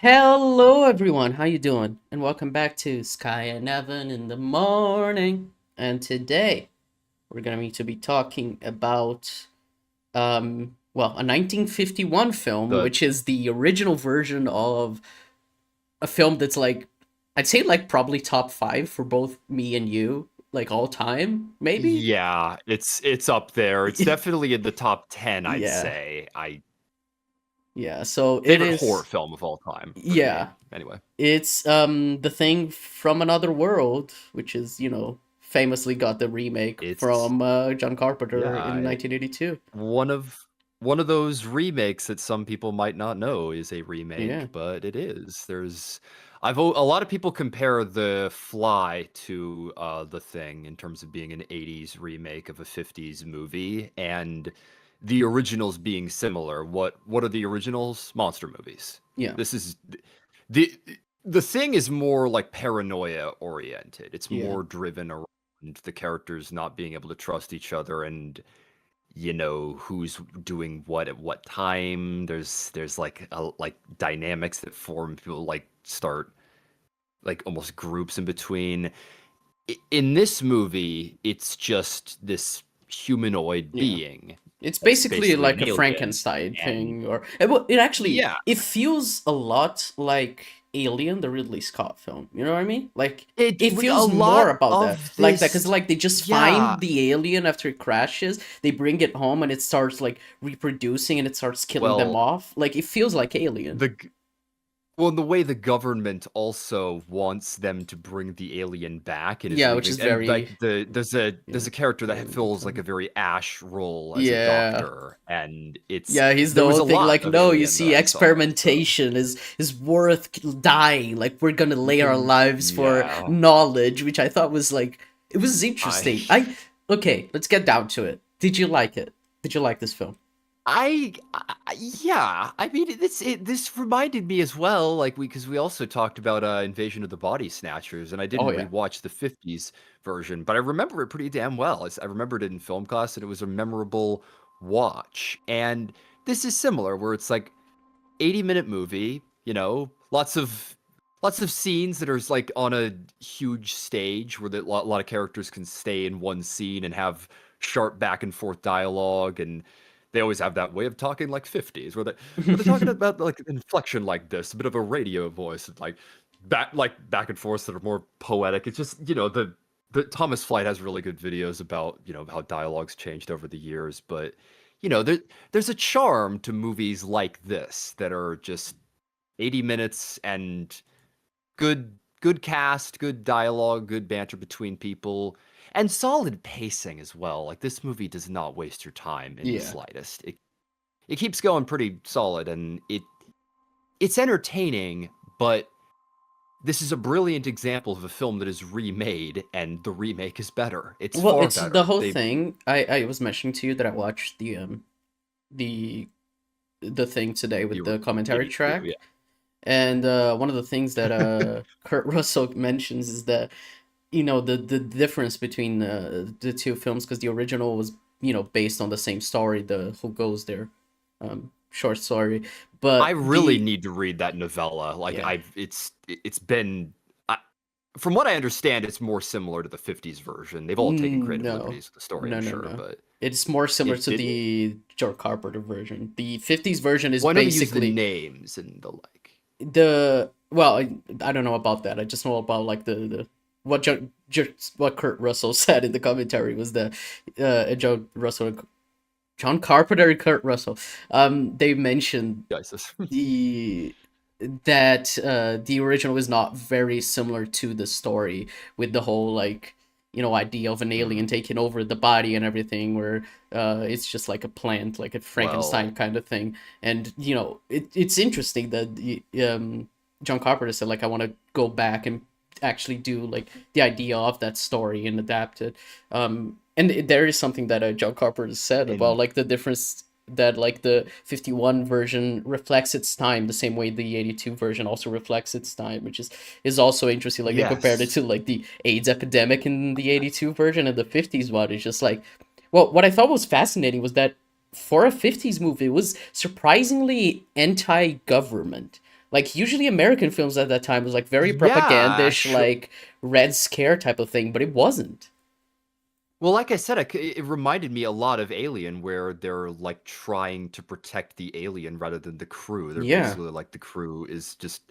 Hello everyone, how you doing? And welcome back to Skye and Evan in the morning. And today we're going to be talking about a 1951 film, The which is the original version of a film that's like I'd say like probably top 5 for both me and you, like all time, maybe? yeah, it's up there. It's definitely in the top 10, I'd Yeah. say. I Yeah, so it favorite horror is film of all time for me. yeah. Anyway. It's The Thing from Another World, which is, famously got the remake It's from John Carpenter yeah, in 1982. one of one of those remakes that some people might not know is a Yeah. remake, but it is. A lot of people compare The Fly to The Thing in terms of being an 80s remake of a 50s movie and the originals being similar. What are the originals? Monster movies. Yeah. This is the the Thing is more like paranoia oriented. It's Yeah. more driven around the characters not being able to trust each other and who's doing what at what time. There's like dynamics that form. People like start like almost groups in between. In this movie, it's just this humanoid Yeah. being It's that's basically basically like an a alien. Frankenstein And thing, or it actually yeah, it feels a lot like Alien, the Ridley Scott film. You know what I mean? Like it a feels more lot about that, of like that, because this, like they just yeah, find the alien after it crashes, they bring it home, and it starts like reproducing, and it starts killing them well, off. Like it feels like Alien. the Well, the way the government also wants them to bring the alien back and is Yeah, which leaving, is and like very there's yeah a character that Alien fills like a time. very Ash role as a Yeah. doctor, and it's Yeah, he's the there was whole a thing lot like, of no, you Alien that see, I saw. So experimentation is worth dying. Like we're gonna lay our lives for yeah, knowledge, which I thought was like it was I interesting. I Okay, let's get down to it. Did you like it? Did you like this film? yeah, I mean, this reminded me as well, like because we also talked about Invasion of the Body Snatchers, and I Oh didn't yeah. rewatch the '50s version, but I remember it pretty damn well. I remembered it in film class, and it was a memorable watch. And this is similar, where it's like 80-minute movie, lots of scenes that are like on a huge stage where a lot of characters can stay in one scene and have sharp back and forth dialogue, and they always have that way of talking like 50s where they're talking about like inflection like this, a bit of a radio voice, and like back and forth that are more poetic. It's just, the Thomas Flight has really good videos about, how dialogue's changed over the years, but there's a charm to movies like this that are just 80 minutes and good cast, good dialogue, good banter between people, and solid pacing as well. Like this movie does not waste your time in the Yeah. slightest. It keeps going pretty solid, and it's entertaining, but this is a brilliant example of a film that is remade, and the remake is better. It's Well, far it's the better. whole They thing. I was mentioning to you that I watched the the thing today the with the commentary 82, yeah. track. And one of the things that Kurt Russell mentions is that the difference between the two films, because the original was based on the same story, the Who Goes There short story, I but really the need to read that novella. Like yeah. it's been from what I understand, it's more similar to the '50s version. They've all taken creative No, liberties with the story, I'm no, no, sure, no. but It's more similar it to didn't. the John Carpenter version. The 50s version is Well, I know they use the basically names and the like. I don't know about that. I just know about like the what Kurt Russell said in the commentary was that John Carpenter and Kurt Russell, they mentioned Guys, the that the original is not very similar to the story, with the whole like idea of an alien hmm. taking over the body and everything, where it's just like a plant, like a Frankenstein Well, kind of thing. And it's interesting that John Carpenter said, like, I want to go back and actually do like the idea of that story and adapt it. And there is something that John Carpenter said about in like the difference, that like the 51 version reflects its time the same way the 82 version also reflects its time, which is also interesting. Like they compared it yes, to like the AIDS epidemic in the 82 version, and the 50s one is just like, well, what I thought was fascinating was that for a 50s movie, it was surprisingly anti-government. Like usually American films at that time was like very Yeah, propagandish, actually. like Red Scare type of thing, but it wasn't. Well, like I said, it reminded me a lot of Alien, where they're like trying to protect the alien rather than the crew. They're Yeah. basically like the crew is just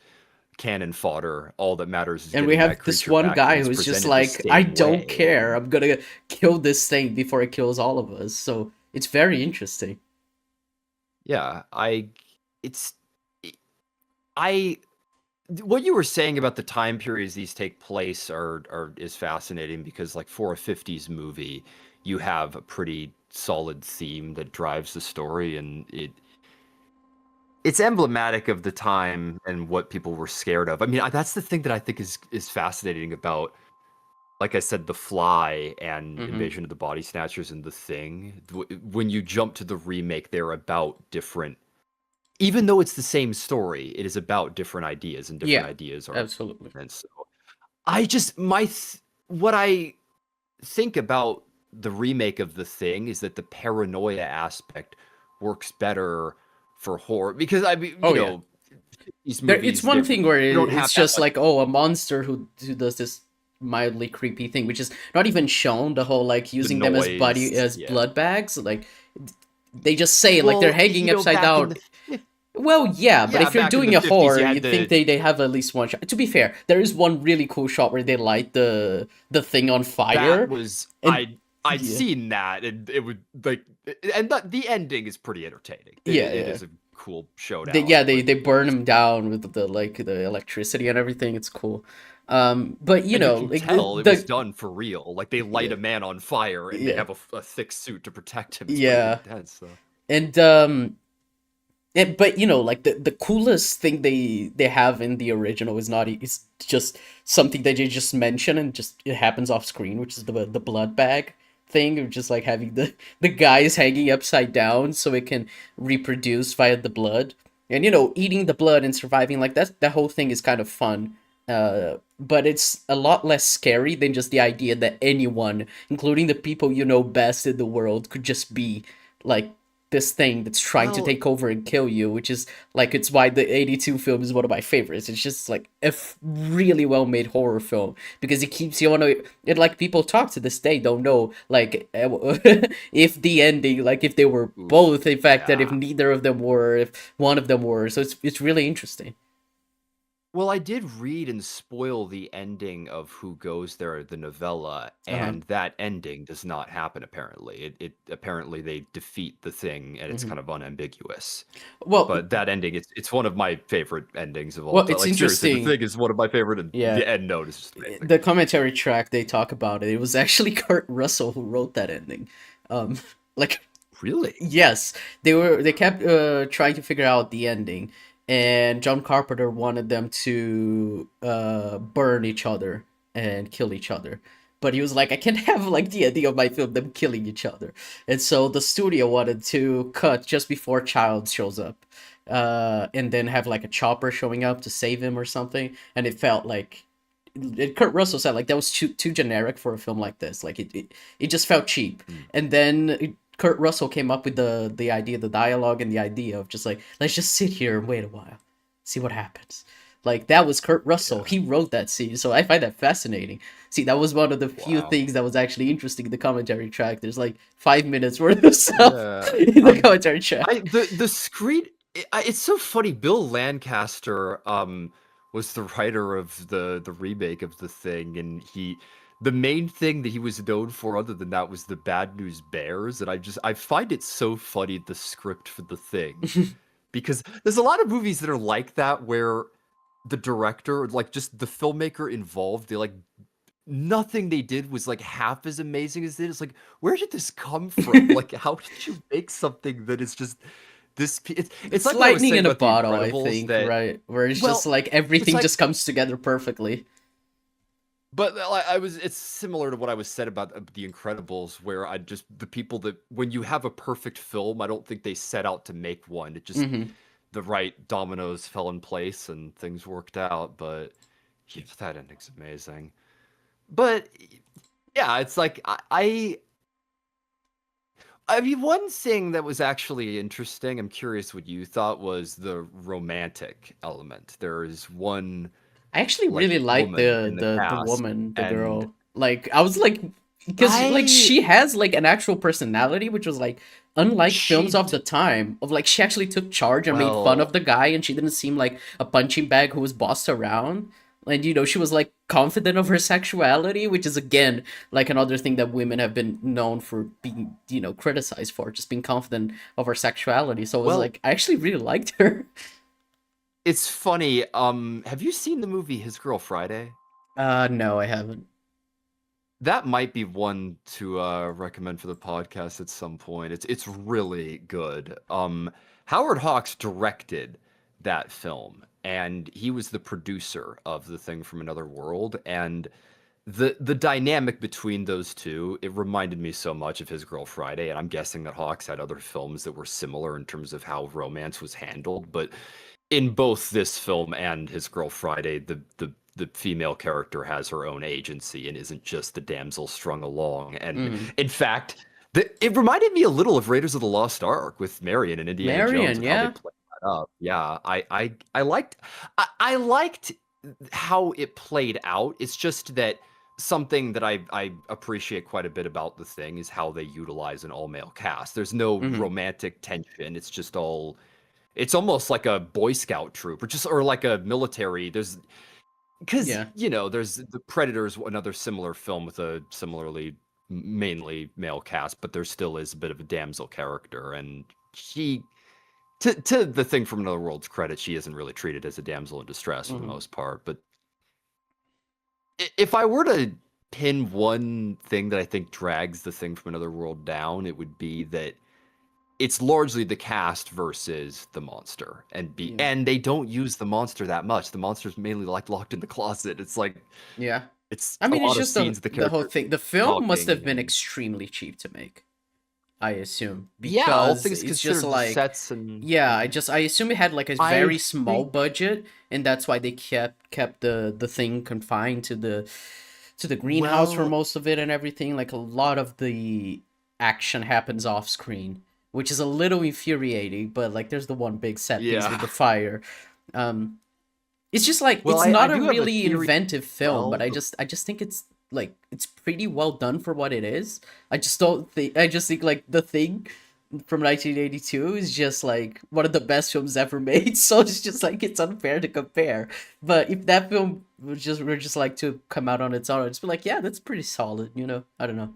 cannon fodder. All that matters is And we getting that have this creature one back, and guy it's who's just presented the like, I same don't way. care. And I'm gonna kill this thing before it kills all of us. So it's very interesting. yeah, it's, I, what you were saying about the time periods these take place are is fascinating, because like for a 50s movie, you have a pretty solid theme that drives the story, and it's emblematic of the time and what people were scared of. I mean, that's the thing that I think is fascinating about, like I said, The Fly and Hmm. Invasion of the Body Snatchers and The Thing. When you jump to the remake, they're about different. Even though it's the same story, it is about different ideas, and different Yeah, ideas are absolutely. and so I just what I think about the remake of The Thing is that the paranoia aspect works better for horror, because I mean, Oh yeah. these It's movies, one thing where they don't have it's that just like like, oh, a monster who does this mildly creepy thing, which is not even shown. The whole like the using them as body noise. as Yeah. blood bags, like they just say like they're Well, hanging upside back in down. the Well, yeah, but yeah, if you're back in the doing a 50s, horror, you had you'd think the they have at least one shot. To be fair, there is one really cool shot where they light the thing on that fire, was and I'd yeah, seen that, and it would like, and the ending is pretty entertaining. yeah, It yeah. is a cool showdown, Yeah, but they burn him down with the like the electricity and everything. It's cool. But you and you know, can like tell it was the done for real. Like they light yeah, a man on fire, and they yeah, have a thick suit to protect him. It's pretty yeah, intense. So. and but you know, like the coolest thing they have in the original is not is just something that they just mention and just it happens off screen, which is the blood bag thing of just like having the guys hanging upside down so it can reproduce via the blood. And you know, eating the blood and surviving like that whole thing is kind of fun. But it's a lot less scary than just the idea that anyone, including the people you know best in the world, could just be like this thing that's trying to Well, take over and kill you, which is like it's why the 82 film is one of my favorites. It's just like a really well made horror film because it keeps you on a it like people talk to this day don't know like if the ending like if they were oof, both in fact that if yeah. neither of them were if one of them were so it's really interesting. Well, I did read and spoil the ending of Who Goes There, the novella, Uh-huh. and that ending does not happen apparently. It apparently they defeat the thing, and it's Hmm. kind of unambiguous. well But that ending, it's one of my favorite endings of all well time. it's Like seriously, the interesting. thing is one of my favorite, and Yeah, the end note is just amazing. the commentary track they talk about it was actually Kurt Russell who wrote that ending. um like Really? Yes, they kept trying to figure out the ending, and John Carpenter wanted them to burn each other and kill each other. But he was like, I can't have like the idea of my film them killing each other. And so the studio wanted to cut just before Child shows up. And then have like a chopper showing up to save him or something. And it felt like Kurt Russell said like that was too generic for a film like this. Like it just felt cheap. Hmm. And then Kurt Russell came up with the idea, the dialogue, and the idea of just like let's just sit here and wait a while, see what happens. Like that was Kurt Russell. Yeah. He wrote that scene, so I find that fascinating. See, that was one of the few Wow. things that was actually interesting in the commentary track. There's like 5 minutes worth of stuff Yeah. in the commentary I track. the screen. It's so funny. Bill Lancaster was the writer of the remake of The Thing, and the main thing that he was known for other than that was the Bad News Bears, and I find it so funny, the script for The Thing, because there's a lot of movies that are like that, where the director, like just the filmmaker involved, they like nothing they did was like half as amazing as this. Like, where did this come from? Like, how did you make something that is just this? It's It's like what I was lightning saying in a about The bottle, I Incredibles. think, That, right? Where it's just well, like it's everything like, just comes together perfectly. but I was. It's similar to what I was said about The Incredibles, where I just the people that when you have a perfect film, I don't think they set out to make one. It just Hmm. the right dominoes fell in place and things worked out. But yeah, that ending's amazing. But yeah, it's like I I mean, one thing that was actually interesting, I'm curious what you thought, was the romantic element. There is one I actually like really like woman in the the cast, woman, the and girl. Like I was like, because like I she has like an actual personality, which was like unlike films she of the time. Of like she actually took charge and made fun well of the guy, and she didn't seem like a punching bag who was bossed around. And she was like confident of her sexuality, which is again like another thing that women have been known for being criticized for, just being confident of her sexuality. So it was well, like I actually really liked her. it's funny. Have you seen the movie His Girl Friday? No, I haven't. That might be one to recommend for the podcast at some point. It's really good. Howard Hawks directed that film, and he was the producer of The Thing from Another World. And the dynamic between those two, it reminded me so much of His Girl Friday. And I'm guessing that Hawks had other films that were similar in terms of how romance was handled. But in both this film and His Girl Friday, the female character has her own agency and isn't just the damsel strung along. And Mm. in fact, it reminded me a little of Raiders of the Lost Ark with Marion and Indiana Jones Marion, with how they yeah. played that up. Yeah, I liked how it played out. It's just that something that I appreciate quite a bit about the thing is how they utilize an all male cast. There's no Hmm. romantic tension. It's just all it's almost like a Boy Scout troop or like a military. There's because Yeah. there's the Predators, another similar film with a similarly mainly male cast, but there still is a bit of a damsel character, and she to the Thing from Another World's credit, she isn't really treated as a damsel in distress for the Hmm. most part. But if I were to pin one thing that I think drags the Thing from Another World down, it would be that it's largely the cast versus the monster, Yeah. and they don't use the monster that much. The monster's mainly like locked in the closet. It's like Yeah. it's I a mean, it's lot of just scenes the the whole character thing. The film must have talking been and extremely cheap to make, I assume, yeah, all because things it's just considered, the like, sets and yeah, yeah. I assume it had like a I very small think budget, and that's why they kept the thing confined to the greenhouse for well, most of it and everything. Like a lot of the action happens off screen, which is a little infuriating. But like, there's the one big set piece with yeah. the fire. Um, it's just like Well, it's I not a do have a really theory inventive as film, but well. I just think it's like it's pretty well done for what it is. I just think like The Thing from 1982 is just like one of the best films ever made. So it's just like it's unfair to compare. But if that film were just like to come out on its own, I'd just be like, yeah, that's pretty solid, I don't know.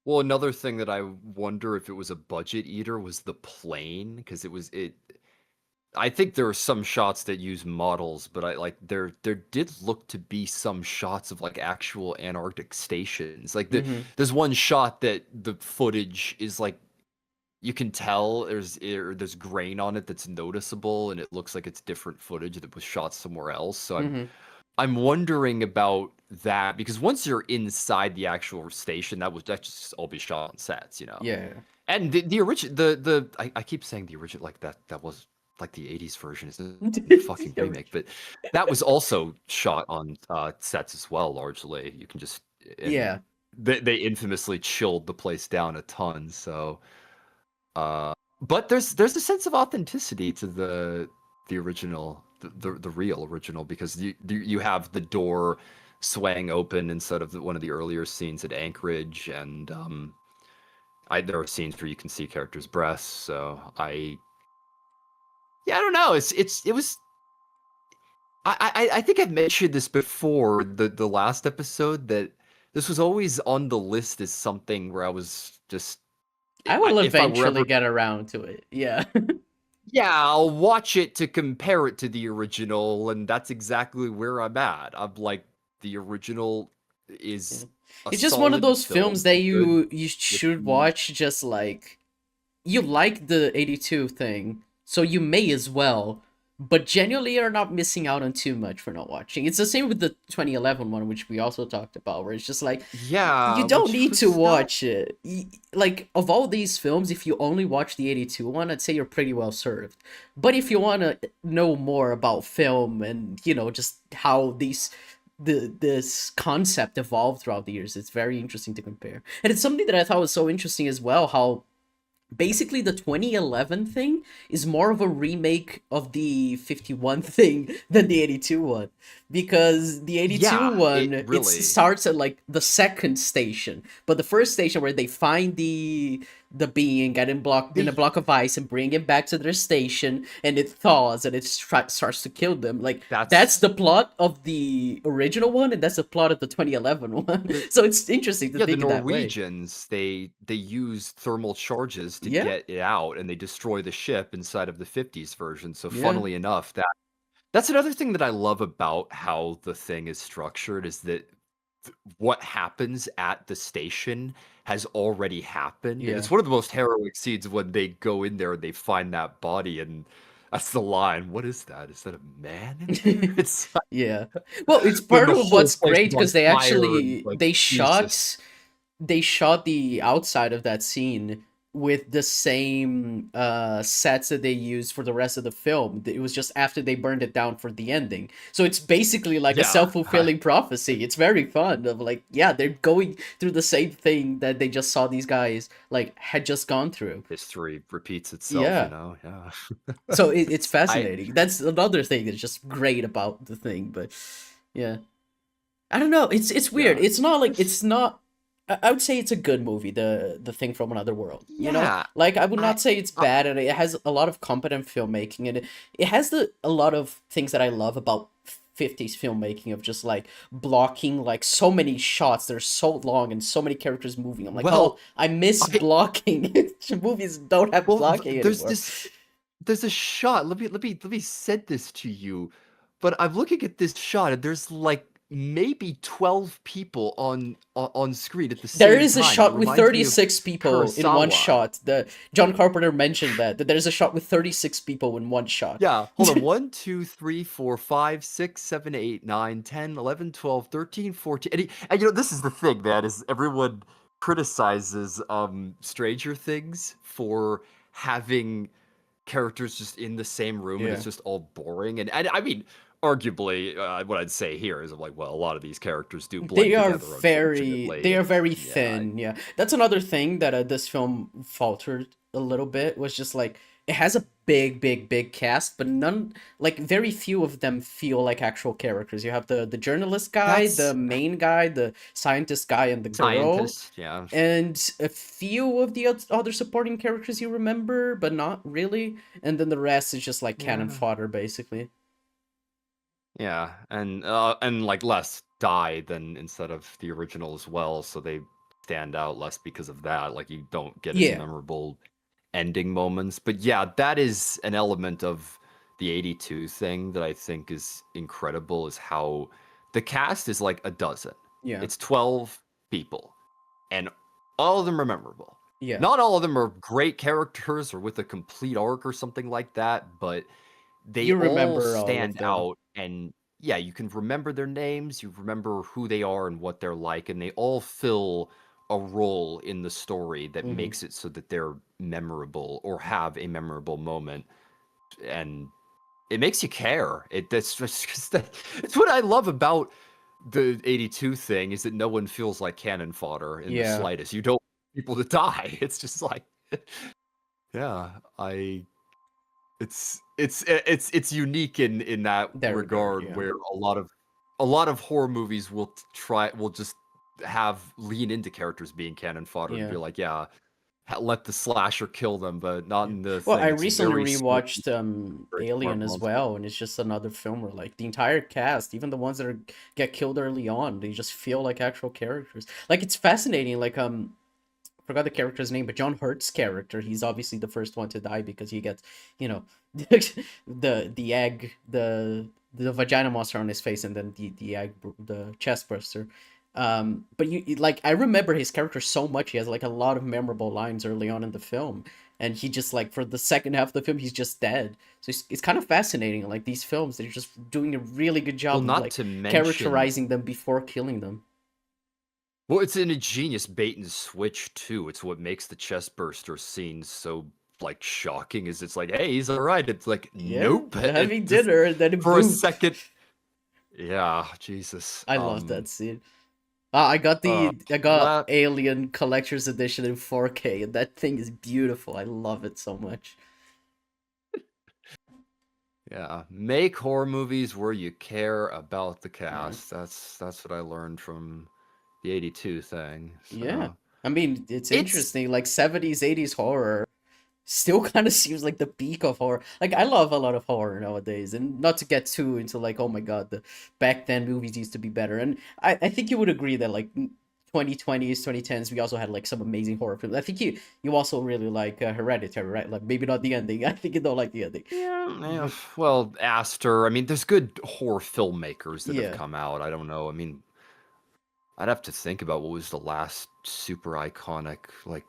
Well, another thing that I wonder if it was a budget eater was the plane, because it I think there are some shots that use models, but I like there did look to be some shots of like actual Antarctic stations. Like Mhm. there's one shot that the footage is like you can tell there's grain on it that's noticeable, and it looks like it's different footage that was shot somewhere else. So Mhm. I'm wondering about that because once you're inside the actual station, that just all be shot on sets. Yeah. And the original I keep saying the original like that was like the 80s version is a fucking remake, but that was also shot on sets as well largely. You can just and Yeah. they infamously chilled the place down a ton, so uh but there's a sense of authenticity to the original the real original because you have the door swaying open instead of one of the earlier scenes at Anchorage and there are scenes where you can see characters' breasts. So yeah, I don't know. It was. I think I've mentioned this before the last episode that this was always on the list as something where I was just I will if I were eventually ever get around to it. Yeah. yeah I'll watch it to compare it to the original, and that's exactly where I'm at. I'm like the original Yeah. is a It's just one of solid those film, films that good. you With should some- watch just like you like the 82 thing, so you may as well, but genuinely you're not missing out on too much for not watching. It's the same with the 2011 one, which we also talked about, where it's just like you Yeah, don't which need to was not. watch it. Like, of all these films, if you only watch the 82 one, I'd say you're pretty well served. But if you want to know more about film and, just how these this concept evolved throughout the years. It's very interesting to compare, and it's something that I thought was so interesting as well. How basically the 2011 thing is more of a remake of the 51 thing than the 82 one, because the 82 Yeah, it one it really. starts at like the second station, but the first station where they find the being, get in block in a They block of ice and bring it back to their station, and it thaws and it starts to kill them. Like that's that's the plot of the original one, and that's the plot of the 2011 one. the So it's interesting to yeah, the think of that way. Norwegians, they use thermal charges to Yeah, get it out, and they destroy the ship inside of the 50s version. So yeah, funnily enough, that's another thing that I love about how the thing is structured is that what happens at the station has already happened, and yeah. it's one of the most harrowing scenes when they go in there and they find that body, and that's the line, "What is that? Is that a man in there?" It's like Yeah. Well, it's when part the of whole what's place great is on because they fire and, actually like, Jesus. they shot the outside of that scene with the same sets that they used for the rest of the film. It was just after they burned it down for the ending. So it's basically like a Yeah, self-fulfilling prophecy. It's very fun of like, yeah, they're going through the same thing that they just saw these guys like had just gone through. history repeats itself, Yeah. yeah. So it's I fascinating. That's another thing that's just great about the thing, but yeah. I don't know. It's weird. yeah. It's not like There's it's not. I would say it's a good movie. The thing from another world. You know, yeah, like I would I not say it's I bad, and it has a lot of competent filmmaking, and it has a lot of things that I love about 50s filmmaking of just like blocking like so many shots. They're so long and so many characters moving. I'm like, oh, well, I miss I blocking. Movies don't have well, blocking there's anymore. this there's a shot. Let me send this to you. But I'm looking at this shot and there's like maybe 12 people on screen at the There same is a time. It shot with reminds me of 36 people in one Kurosawa. shot. The John Carpenter mentioned that there's a shot with 36 people in one shot. Yeah, hold on. 1, 2, 3, 4, 5, 6, 7, 8, 9, 10, 11, 12, 13, 14. And this is the thing, man, is everyone criticizes Stranger Things for having characters just in the same room and it's Yeah. just all boring. And I mean, arguably, what I'd say here is I'm like, well, a lot of these characters do blend together, They unfortunately. are very Yeah, thin. Yeah. That's another thing that this film faltered a little bit, was just like it has a big cast, but none, like very few of them feel like actual characters. You have the journalist guy, the that's main guy, the scientist guy, and the girl, scientist. Yeah, and a few of the other supporting characters you remember, but not really. And then the rest is just like cannon yeah. fodder, basically. Yeah, and like less die than instead of the original as well, so they stand out less because of that. Like you don't get as Yeah, memorable ending moments. But yeah, that is an element of the 82 thing that I think is incredible is how the cast is like a dozen. yeah, It's 12 people and all of them are memorable. yeah. Not all of them are great characters or with a complete arc or something like that, but they You all remember all of stand them. out and yeah, you can remember their names, you remember who they are and what they're like, and they all fill a role in the story that Hmm. makes it so that they're memorable or have a memorable moment. And it makes you care. That's just 'cause it's what I love about the 82 thing is that no one feels like cannon fodder in the Yeah. slightest. You don't want people to die. It's just like yeah, I it's unique in that That regard, regard yeah. where a lot of horror movies will just have lean into characters being cannon fodder and Yeah. be like, yeah, let the slasher kill them, but not Yeah. in the Well, I thing. It's recently very smart, rewatched very smart Alien as monster. well, and it's just another film where like the entire cast, even the ones that get killed early on, they just feel like actual characters. Like it's fascinating. Like I forgot the character's name, but John Hurt's character, he's obviously the first one to die because he gets, you know, the egg, the vagina monster on his face, and then the egg, the chest burster. But like I remember his character so much. He has like a lot of memorable lines early on in the film, and he just like for the second half of the film, he's just dead. So it's kind of fascinating. Like these films, they're just doing a really good Well, job of not like to mention, characterizing them before killing them. well, it's an ingenious bait and switch too. It's what makes the chest burster scene so like shocking. Is it's like, hey, he's all right. It's like, Yeah, nope. they're It having just dinner, and then for a boom. second Yeah, Jesus. I love that scene. I got Flat. Alien Collector's Edition in 4K, and that thing is beautiful. I love it so much. Yeah, make horror movies where you care about the Yeah. cast. That's what I learned from the '82 thing. Yeah. So I mean, it's it's interesting. Like 70s, 80s horror still kind of seems like the peak of horror. Like I love a lot of horror nowadays, and not to get too into like, oh my god, the back then movies used to be better. And I think you would agree that like 2020s, 2010s, we also had like some amazing horror films. I think you also really like Hereditary, right? Like maybe not the ending. I think you don't like the ending. yeah. But Well, Aster. I mean, there's good horror filmmakers that have yeah. come out. I don't know. I mean, I'd have to think about what was the last super iconic. Like,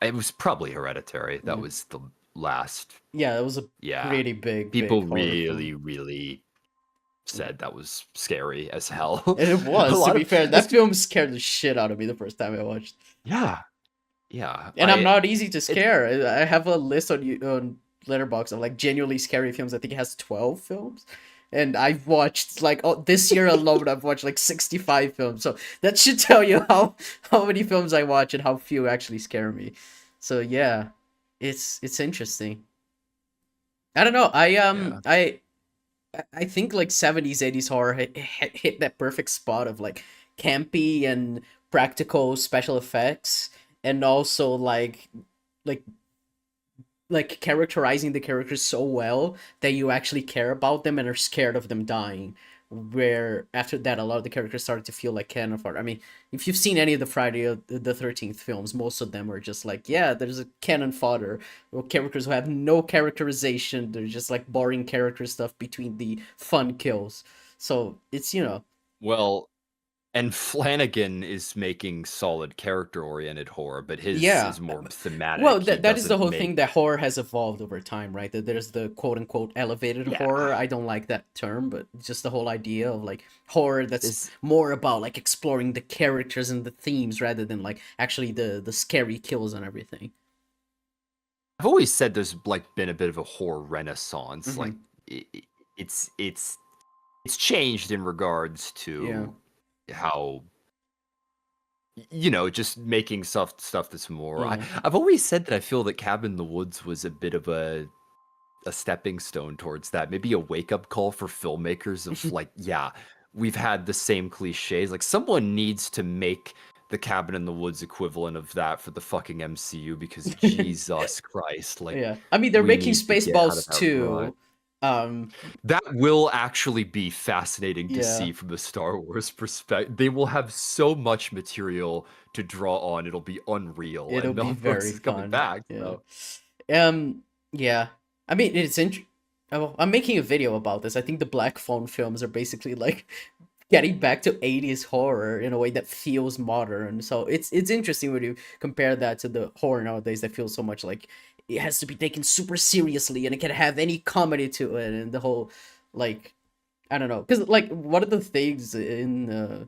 it was probably Hereditary. That Yeah. was the last. Yeah, that was a Yeah, pretty big people horror film. really Yeah. said that was scary as Yeah. hell. And it A was, to lot be of fair, that it's film scared the shit out of me the first time I watched. yeah, yeah. And I'm not easy to It's scare. I have a list on Letterboxd of like genuinely scary films. I think it has 12 films. And I've watched like, oh, this year alone I've watched like 65 films. So that should tell you how many films I watch and how few actually scare me. So yeah, it's interesting. I don't know. yeah. I think like 70s 80s horror hit that perfect spot of like campy and practical special effects, and also like like characterizing the characters so well that you actually care about them and are scared of them dying. Where after that, a lot of the characters started to feel like cannon fodder. I mean, if you've seen any of the Friday the 13th films, most of them are just like, yeah, there's a cannon fodder, or characters who have no characterization. They're just like boring character stuff between the fun kills. So it's, Well, and Flanagan is making solid character-oriented horror, but his yeah. is more Well, thematic. He that is the doesn't whole make thing, that horror has evolved over time, right? That there's the quote unquote elevated yeah. horror. I don't like that term, but just the whole idea of like horror that's Is more about like exploring the characters and the themes rather than like actually the scary kills and everything. I've always said there's like been a bit of a horror renaissance. Like Hmm. it's it's changed in regards Yeah. to how just making stuff that's more. Yeah. I've always said that I feel that Cabin in the Woods was a bit of a stepping stone towards that. Maybe a wake up call for filmmakers of like, yeah, we've had the same cliches. Like someone needs to make the Cabin in the Woods equivalent of that for the fucking MCU because Jesus Christ, like Yeah. I mean, they're we making need to get out of Spaceballs that rut. too. Um, That will actually be fascinating to yeah, see from the Star Wars perspective. They will have so much material to draw on. It'll be unreal, it'll and be Mel Brooks very is coming fun. back. Yeah. So Yeah. I mean, I'm making a video about this. I think the Black Phone films are basically like getting back to 80s horror in a way that feels modern. So it's interesting when you compare that to the horror nowadays that feels so much like it has to be taken super seriously and it can have any comedy to it, and the whole like I don't know, because like one of the things in the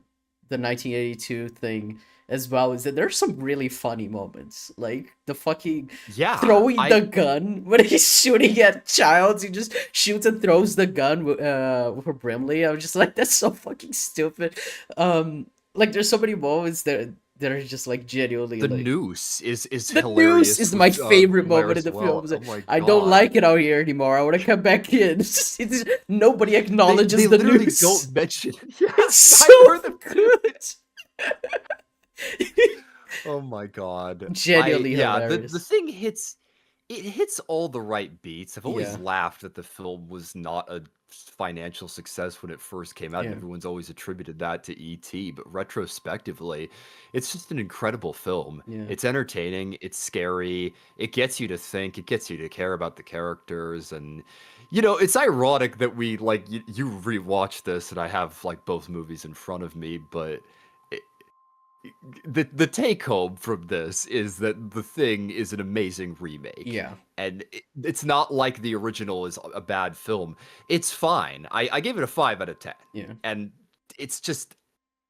1982 thing as well is that there's some really funny moments, like the fucking yeah, throwing the gun when he's shooting at Childs. He just shoots and throws the gun for Brimley. I was just like, that's so fucking stupid. Like there's so many moments that are just like genuinely the like noose is the news hilarious is my with favorite moment in Laris the well. films. Oh my I don't god. like it out here anymore. I want to come back in. Nobody They acknowledges the literally news. don't mention. Yeah, It's I so heard them. good. Oh my god. Genuinely Yeah, the hilarious. thing hits all the right beats. I've always Yeah, laughed that the film was not a financial success when it first came out, and yeah, everyone's always attributed that to E.T., but retrospectively, it's just an incredible film. yeah. It's entertaining, it's scary, it gets you to think, it gets you to care about the characters, and it's ironic that we like you rewatch this and I have like both movies in front of me, but the take home from this is that The Thing is an amazing remake. Yeah, And it's not like the original is a bad film. It's fine. I gave it a 5 out of 10. yeah. And it's just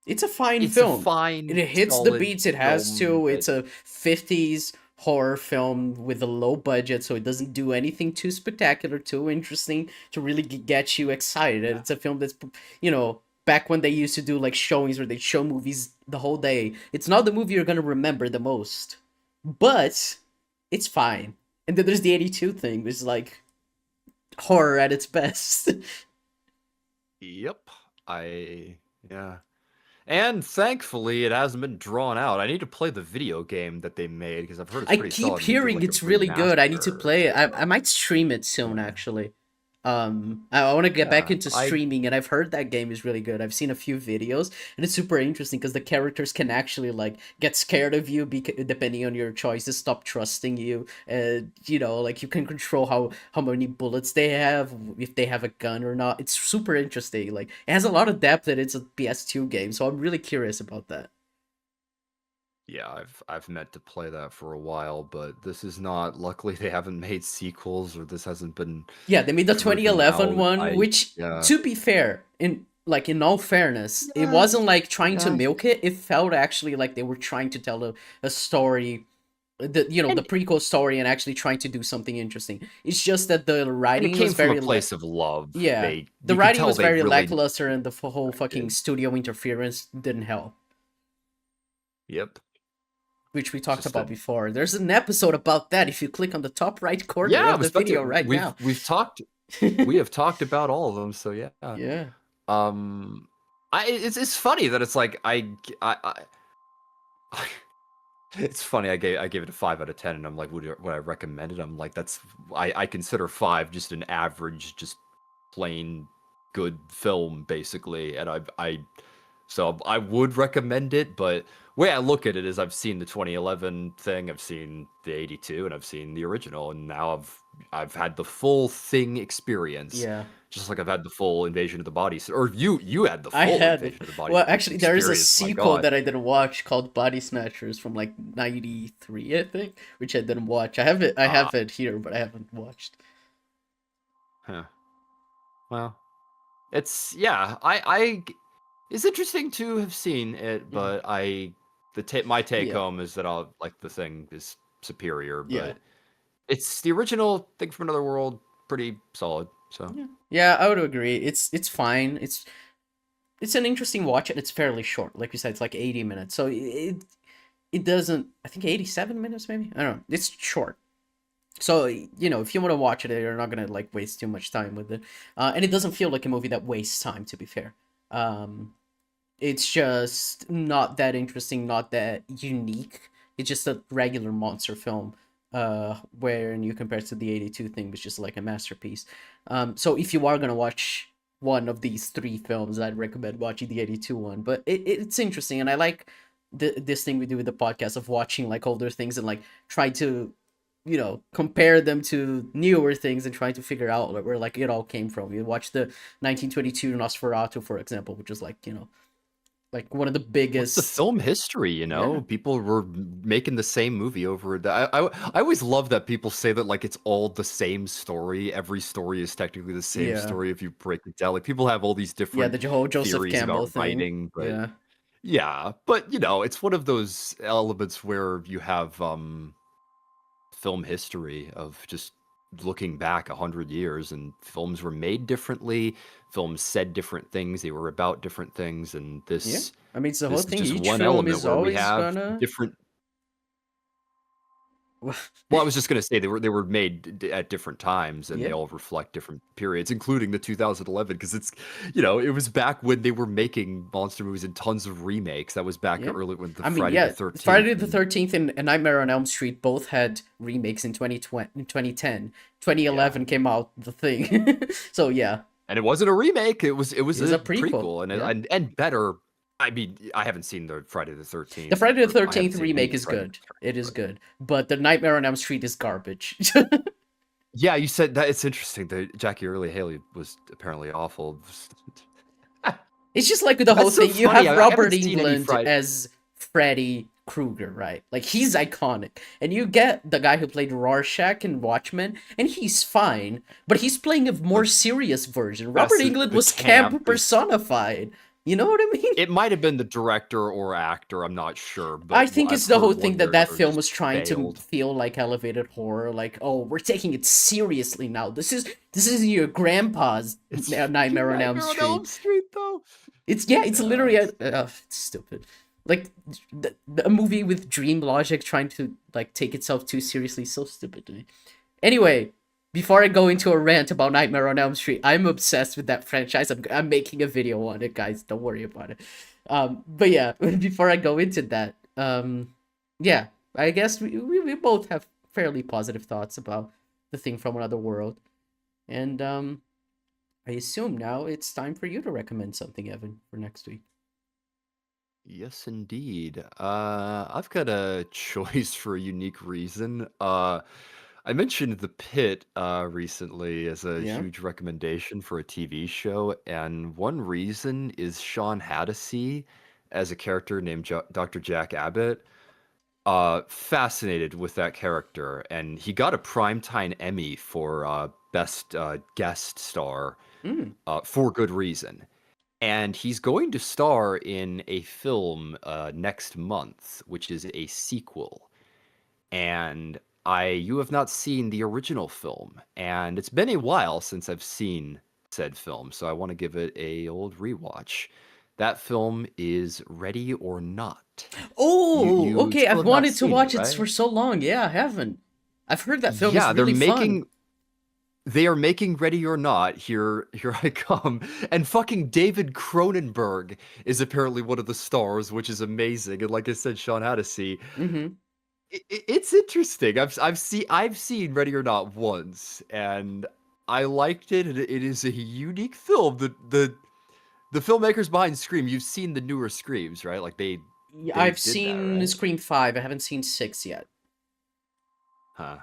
It's a fine it's a film. It fine, hits the solid beats it has film to. that It's a 50s horror film with a low budget, so it doesn't do anything too spectacular, too interesting to really get you excited. Yeah. It's a film that's, back when they used to do like showings where they show movies the whole day. It's not the movie you're gonna remember the most, but it's fine. And then there's the 82 thing, which is like horror at its best. Yep. Yeah. And thankfully, it hasn't been drawn out. I need to play the video game that they made because I've heard it's I pretty keep solid. They did hearing like a it's really good. I need to remaster. play it. I So, might stream it soon, yeah. actually. I want to get back Yeah. into streaming, and I've heard that game is really good. I've seen a few videos, and it's super interesting because the characters can actually like get scared of you, depending on your choices, stop trusting you. Like you can control how many bullets they have, if they have a gun or not. It's super interesting. Like it has a lot of depth, and it's a PS2 game, so I'm really curious about that. Yeah, I've meant to play that for a while, but this is not. Luckily, they haven't made sequels, or this hasn't been Yeah, they made the driven 2011 out. one, which, Yeah, to be fair, in all fairness, it yeah, wasn't like trying to yeah. milk it. It felt actually like they were trying to tell a story, the And prequel story, and actually trying to do something interesting. It's just that the and it writing came was from a very place of love. yeah, the You could writing tell was they very really lackluster, and the whole fucking did. studio interference didn't help, Yep. which we It's talked just about that. before. There's an episode about that if you click on the top right corner Yeah, I of was the about video to. right We've now. we've talked. We have talked about all of them. So yeah. Yeah. Um, it's funny that it's like it's funny. I gave it a 5 out of 10, and I'm like, would I recommend it? I'm like, I consider 5 just an average, just plain good film, basically. And so I would recommend it, but way I look at it is I've seen the 2011 thing, I've seen the 82, and I've seen the original, and now I've had the full Thing experience, Yeah. just like I've had the full Invasion of the Body, or you had the I full had, Invasion of the Body well, Snatchers actually, there is a experience. My sequel God. that I didn't watch called Body Snatchers from like '93, I think, which I didn't watch. I Ah, have it here, but I haven't watched. huh. Well, yeah. It's interesting to have seen it, Mm. but my take Yeah, home is that I'll like the Thing is superior, yeah, but it's the original Thing from Another World, pretty solid. So yeah, yeah. I would agree. It's fine. It's an interesting watch, and it's fairly short. Like you said, it's like 80 minutes, so it doesn't. I think 87 minutes, maybe. I don't know. It's short. So if you want to watch it, you're not gonna like waste too much time with it, and it doesn't feel like a movie that wastes time. To be fair, it's just not that interesting, not that unique. It's just a regular monster film, when you compare it to the 82 thing, which is like a masterpiece. So if you are gonna watch one of these three films, I'd recommend watching the 82 one. But it's interesting, and I like this thing we do with the podcast of watching like older things and like try to compare them to newer things and trying to figure out where like it all came from. You watch the 1922 Nosferatu, for example, which is like like one of the what's the biggest. film history? Yeah, People were making the same movie over. I always love that people say that like it's all the same story. Every story is technically the same yeah, story if you break it down. Like people have all these yeah. different The whole Joseph theories Campbell about thing. writing, but Yeah, yeah, but it's one of those elements where you have film history of just looking back 100 years, and films were made differently, films said different things, they were about different things, and yeah. this I mean, it's the whole this is thing. just Each one film element is where we always have gonna. different. Well, I was just gonna say they were made at different times, and Yeah, they all reflect different periods, including the 2011, because it was back when they were making monster movies and tons of remakes. That was back yeah. early when the I mean, Friday the yeah. 13th Friday the and 13th and Nightmare on Elm Street both had remakes in 2020, in 2010. yeah. 2011 came out The Thing. So yeah, And it wasn't a remake. It was it was a a prequel. prequel, and Yeah. and better. I mean, I haven't seen the Friday the The 13th, Friday the or I haven't 13th seen remake any is Friday the good. 13th, It is but good. But the Nightmare on Elm Street is garbage. yeah, you said that. It's interesting that Jackie Earle Haley was apparently awful. It's just like the whole That's so thing. You funny. have I Robert haven't seen any Englund Friday. as Freddy Krueger, right? Like he's iconic. And you get the guy who played Rorschach in Watchmen, and he's fine, but he's playing a more The serious version. Robert best, Englund the was camp camp is personified. You know what I mean? It might have been the director or actor, I'm not sure, I but think I've it's the whole heard one thing way that or that another film just was trying to failed. feel like elevated horror, like, oh, we're taking it seriously now. This is your grandpa's It's fucking Nightmare on Elm Nightmare on Elm Street. Street, though. It's yeah, it's Yeah, literally it's stupid. Like a movie with dream logic trying to like take itself too seriously, so stupid to me. Anyway, before I go into a rant about Nightmare on Elm Street, I'm obsessed with that franchise. I'm making a video on it, guys. Don't worry about it. But yeah, before I go into that, yeah, I guess we both have fairly positive thoughts about the thing from another world, and I assume now it's time for you to recommend something, Evan, for next week. yes, indeed. I've got a choice for a unique reason. I mentioned The Pit recently as a Yeah. huge recommendation for a TV show, and one reason is Sean Hattasey as a character named Dr. Jack Abbott. Fascinated with that character, and he got a Primetime Emmy for best guest star Mm. for good reason. And he's going to star in a film next month, which is a sequel. And you have not seen the original film, and it's been a while since I've seen said film, so I want to give it a old rewatch. That film is Ready or Not. Oh, You okay. still I've have not wanted to seen it, watch it right? for so long. Yeah, I haven't. I've heard that film is Yeah, really fun. they are making Ready or Not. Here I come. And fucking David Cronenberg is apparently one of the stars, which is amazing. And like I said, Sean Hattasey. Mm-hmm. It's interesting. I've seen Ready or Not once, and I liked it. And it is a unique film. The filmmakers behind Scream. You've seen the newer Screams, right? Like Yeah, they I've did that, seen right? Scream 5. I haven't seen 6 yet. Huh.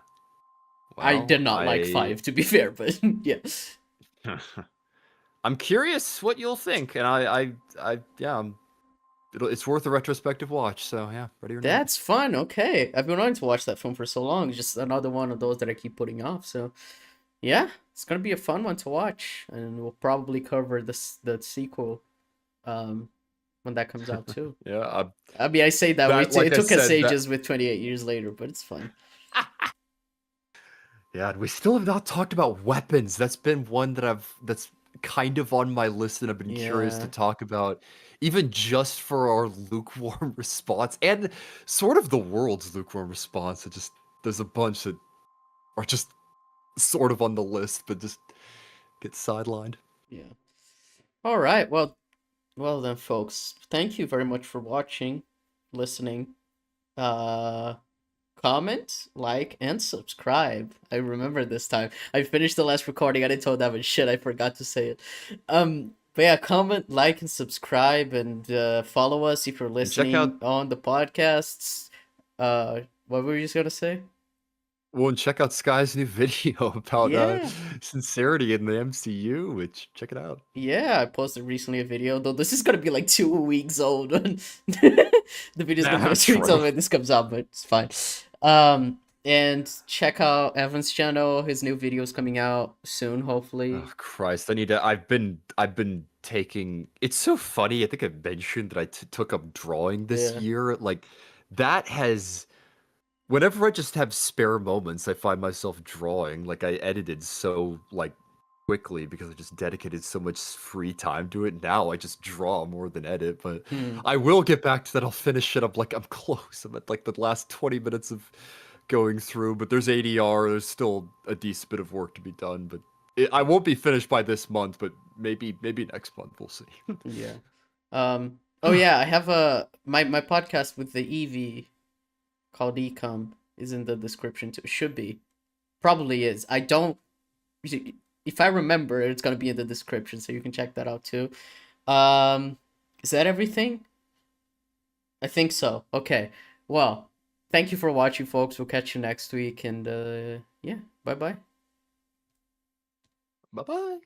I did Well, not like 5, to be fair, but yeah. I'm curious what you'll think, and yeah, it's worth a retrospective watch. So yeah, Ready or Not. That's fun. Okay. I've been wanting to watch that film for so long. It's just another one of those that I keep putting off. So, yeah, it's going to be a fun one to watch. And we'll probably cover the sequel um, when that comes out, too. Yeah, I mean, I say that that like it I took us said that. ages with 28 years later, but it's fun. Yeah, and we still have not talked about weapons. That's been one that's kind of on my list and I've been curious to Yeah. talk about, even just for our lukewarm response and sort of the world's lukewarm response. It just there's a bunch that are just sort of on the list, but just get sidelined. Yeah. All right. Well then, folks. Thank you very much for watching, listening. Uh, comment, like, and subscribe. I remember this time. I finished the last recording. I didn't tell that, but shit, I forgot to say it. But yeah, comment, like, and subscribe, and follow us if you're And check out listening on the podcasts. What were you just gonna say? well, and check out Skye's new video about Yeah. sincerity in the MCU, which check it out. Yeah, I posted recently a video, though this is gonna be like 2 weeks old. The video's gonna be Nah, like 2 weeks true. old when this comes out, but it's fine. And check out Evan's channel. His new video's coming out soon, hopefully. Oh Christ! I need to. I've been taking. It's so funny. I think I mentioned that I took up drawing this Yeah. year. Like that has. Whenever I just have spare moments, I find myself drawing. Like I edited so like quickly because I just dedicated so much free time to it. Now I just draw more than edit. But Hmm. I will get back to that. I'll finish it. I'm close. I'm at like the last 20 minutes of going through. But there's ADR. There's still a decent bit of work to be done. But I won't be finished by this month. But maybe next month we'll see. Yeah. Oh yeah, I have my podcast with the Eevee called Ecom is in the description too. Should be. Probably is. I don't. If I remember, it's gonna be in the description, so you can check that out too. Um, is that everything? I think so. Okay. Well, thank you for watching, folks. We'll catch you next week, and yeah, bye bye. Bye bye.